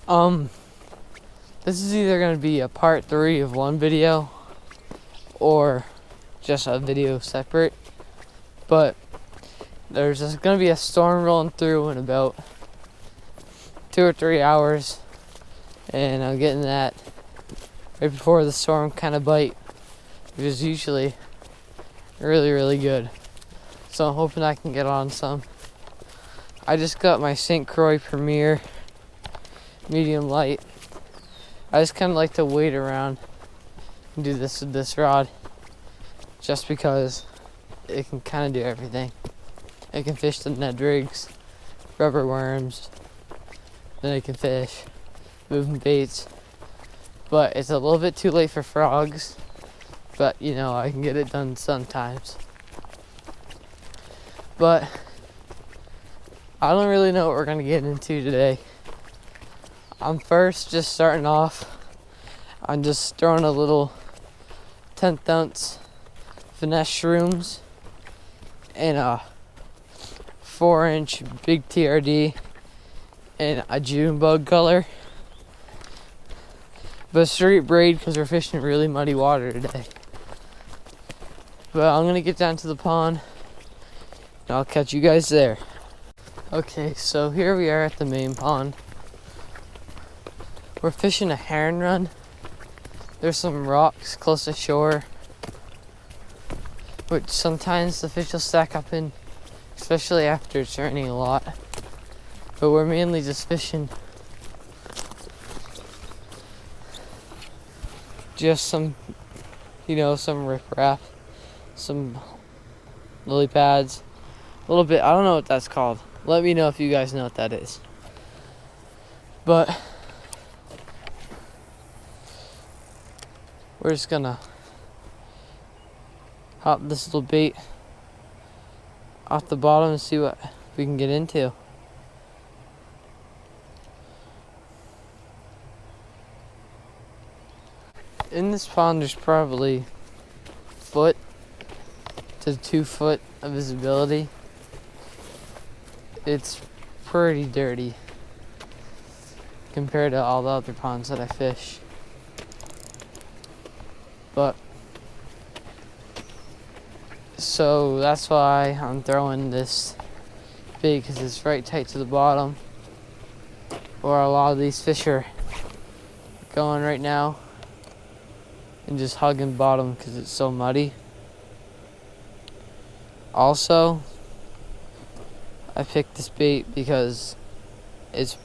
Um, this is either going to be a part 3 of one video or just a video separate, but there's just going to be a storm rolling through in about 2 or 3 hours, and I'm getting that right before the storm kind of bite, which is usually really, really good. So I'm hoping I can get on some. I just got my St. Croix Premier medium light. I just kind of like to wait around and do this with this rod, just because it can kind of do everything. It can fish the Ned rigs, rubber worms, then it can fish moving baits. But it's a little bit too late for frogs, but you know, I can get it done sometimes. But I don't really know what we're gonna get into today. I'm first just starting off. I'm just throwing a little 10th ounce finesse shrooms and a 4-inch big TRD and a June bug color. But straight braid because we're fishing really muddy water today. But I'm gonna get down to the pond and I'll catch you guys there. Okay, so here we are at the main pond. We're fishing a heron run. There's some rocks close to shore, which sometimes the fish will stack up in, especially after it's raining a lot. But we're mainly just fishing just some, some riprap, some lily pads, a little bit. I don't know what that's called. Let me know if you guys know what that is. But we're just gonna hop this little bait off the bottom and see what we can get into. In this pond there's probably 1 to 2 foot of visibility. It's pretty dirty compared to all the other ponds that I fish. But so that's why I'm throwing this bait, because it's right tight to the bottom where a lot of these fish are going right now, and just hugging bottom because it's so muddy. Also, I picked this bait because it's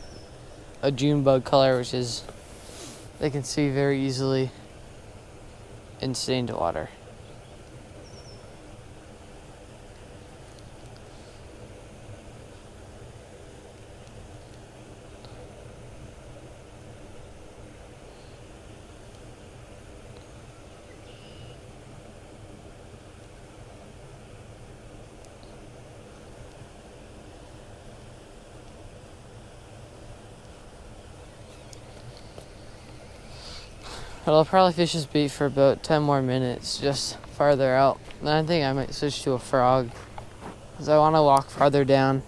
a June bug color, which is, they can see very easily in stained water. But I'll probably fish this bait for about 10 more minutes, just farther out. Then I think I might switch to a frog, because I want to walk farther down.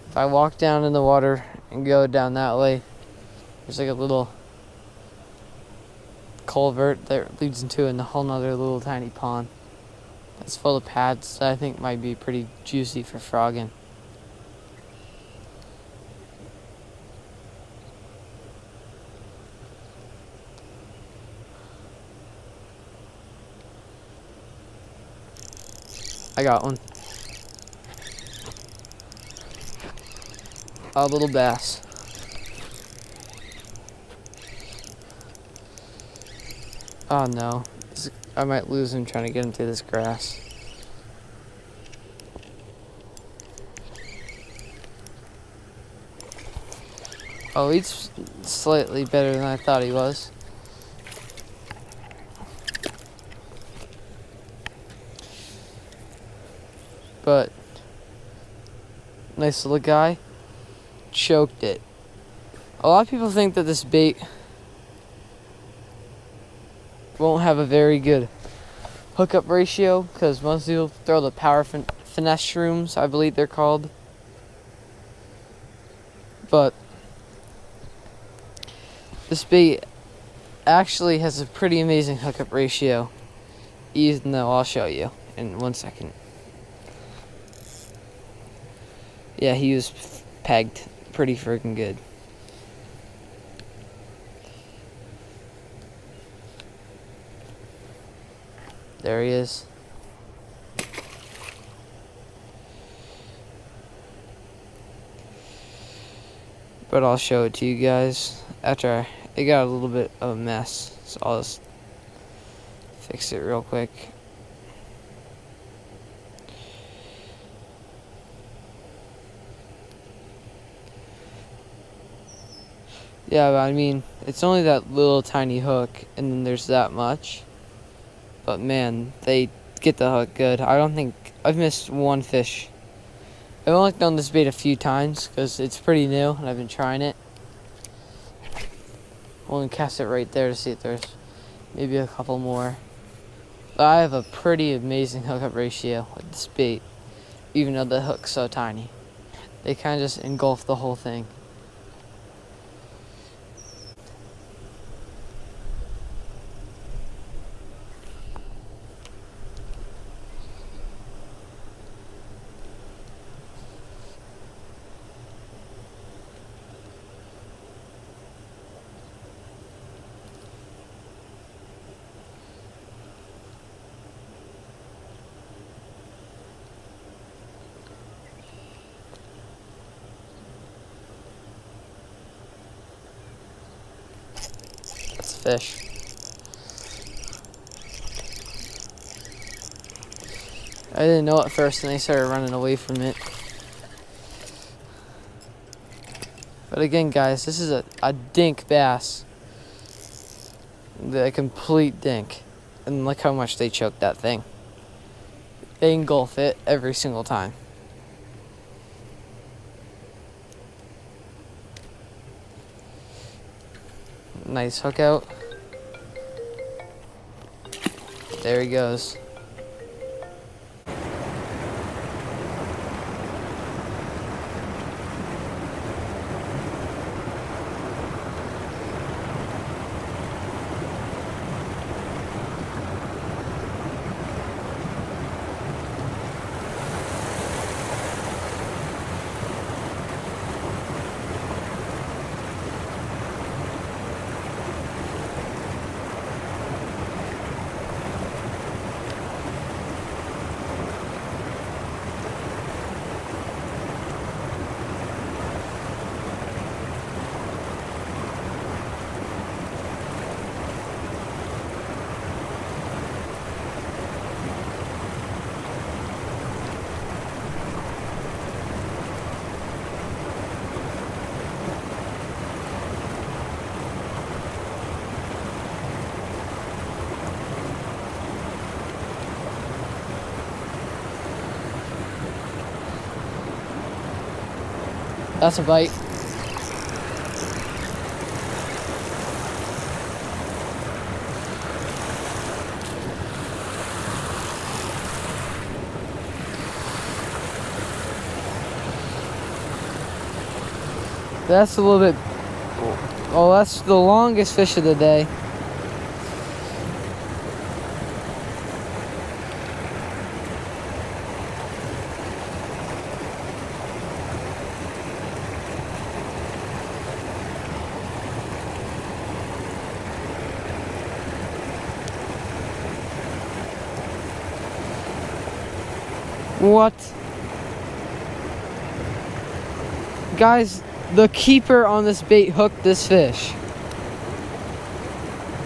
If I walk down in the water and go down that way, there's like a little culvert that leads into a whole nother little tiny pond that's full of pads that I think might be pretty juicy for frogging. I got one. A little bass. Oh no. I might lose him trying to get him through this grass. Oh, he's slightly better than I thought he was. But nice little guy. Choked it. A lot of people think that this bait won't have a very good hookup ratio because most people throw the power finesse shrooms, I believe they're called. But this bait actually has a pretty amazing hookup ratio, even though I'll show you in 1 second. Yeah, he was pegged pretty freaking good. There he is. But I'll show it to you guys after it got a little bit of a mess. So I'll just fix it real quick. Yeah, but I mean, it's only that little tiny hook, and then there's that much. But man, they get the hook good. I don't think I've missed one fish. I've only done this bait a few times because it's pretty new and I've been trying it. I'm gonna cast it right there to see if there's maybe a couple more. But I have a pretty amazing hookup ratio with this bait, even though the hook's so tiny. They kind of just engulf the whole thing. That's a fish. I didn't know at first and they started running away from it. But again, guys, this is a dink bass. The complete dink. And look how much they choked that thing. They engulf it every single time. Nice hook out. There he goes. That's a bite. That's a little bit, oh, that's the longest fish of the day. What? Guys, the keeper on this bait hooked this fish.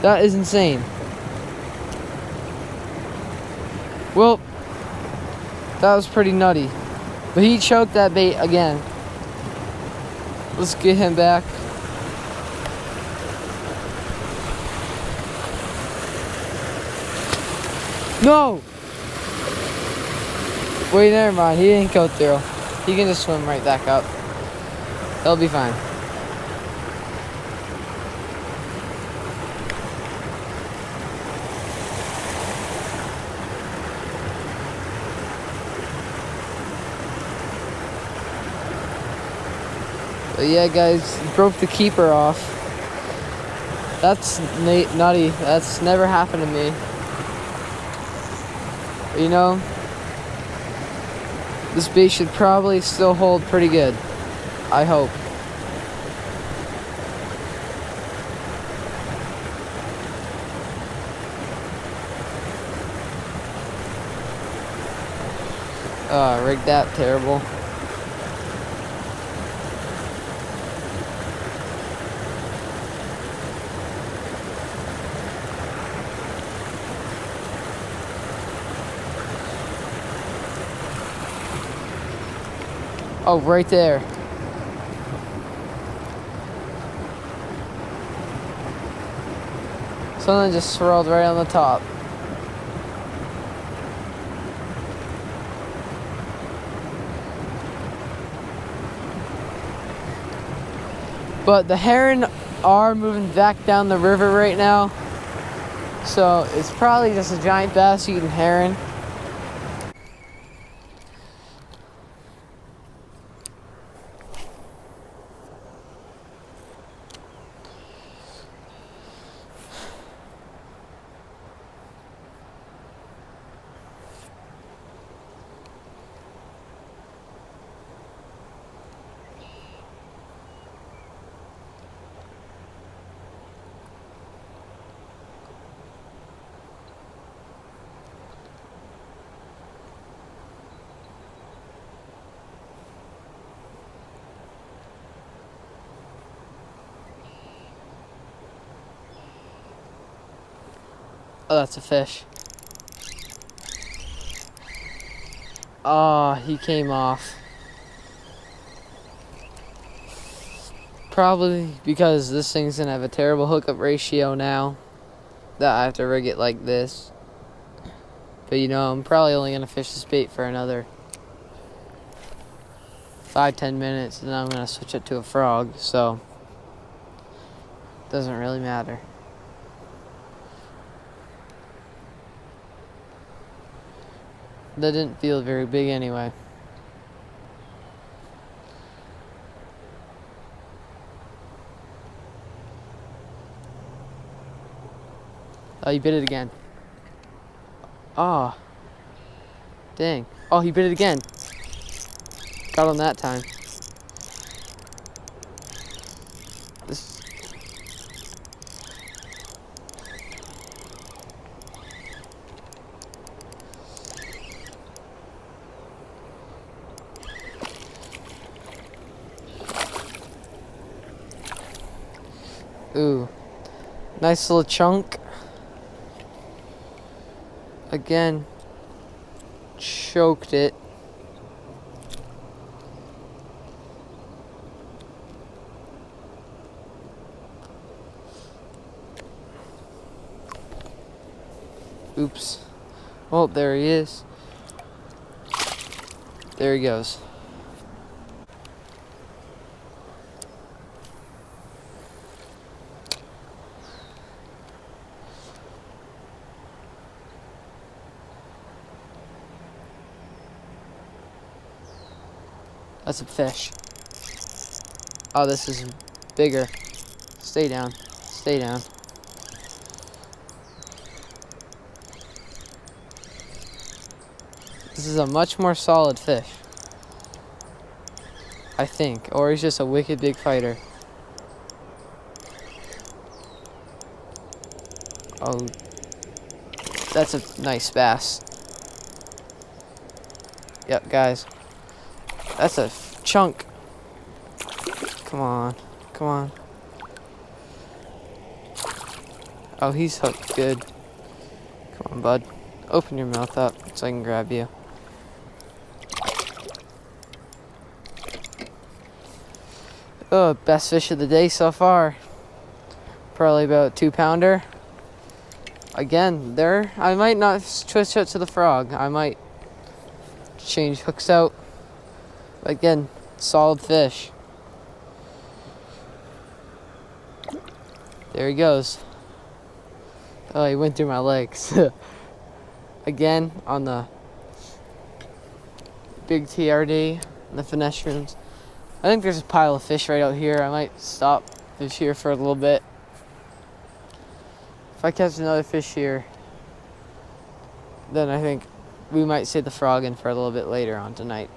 That is insane. Well, that was pretty nutty. But he choked that bait again. Let's get him back. No! Wait, never mind. He didn't go through. He can just swim right back up. They'll be fine. But yeah, guys, broke the keeper off. That's nutty. That's never happened to me. But, you know, this bait should probably still hold pretty good. I hope. Rigged that terrible. Oh, right there. Something just swirled right on the top. But the heron are moving back down the river right now. So it's probably just a giant bass eating heron. Oh, that's a fish. Oh, he came off. Probably because this thing's gonna have a terrible hookup ratio now that I have to rig it like this. But you know, I'm probably only gonna fish this bait for another 5-10 minutes, and then I'm gonna switch it to a frog, so it doesn't really matter. That didn't feel very big anyway. Oh, he bit it again. Oh. Dang. Oh, he bit it again. Got on that time. This. Ooh. Nice little chunk. Again, choked it. Oops. Oh, there he is. There he goes. That's a fish. Oh, this is bigger. Stay down. Stay down. This is a much more solid fish, I think. Or he's just a wicked big fighter. Oh, that's a nice bass. Yep, guys. That's a chunk. Come on. Come on. Oh, he's hooked good. Come on, bud. Open your mouth up so I can grab you. Oh, best fish of the day so far. Probably about 2-pounder. Again, there. I might not switch out to the frog. I might change hooks out. But again, solid fish. There he goes. Oh, he went through my legs. Again, on the big TRD, the finesse rooms. I think there's a pile of fish right out here. I might stop fish here for a little bit. If I catch another fish here, then I think we might sit the frog in for a little bit later on tonight.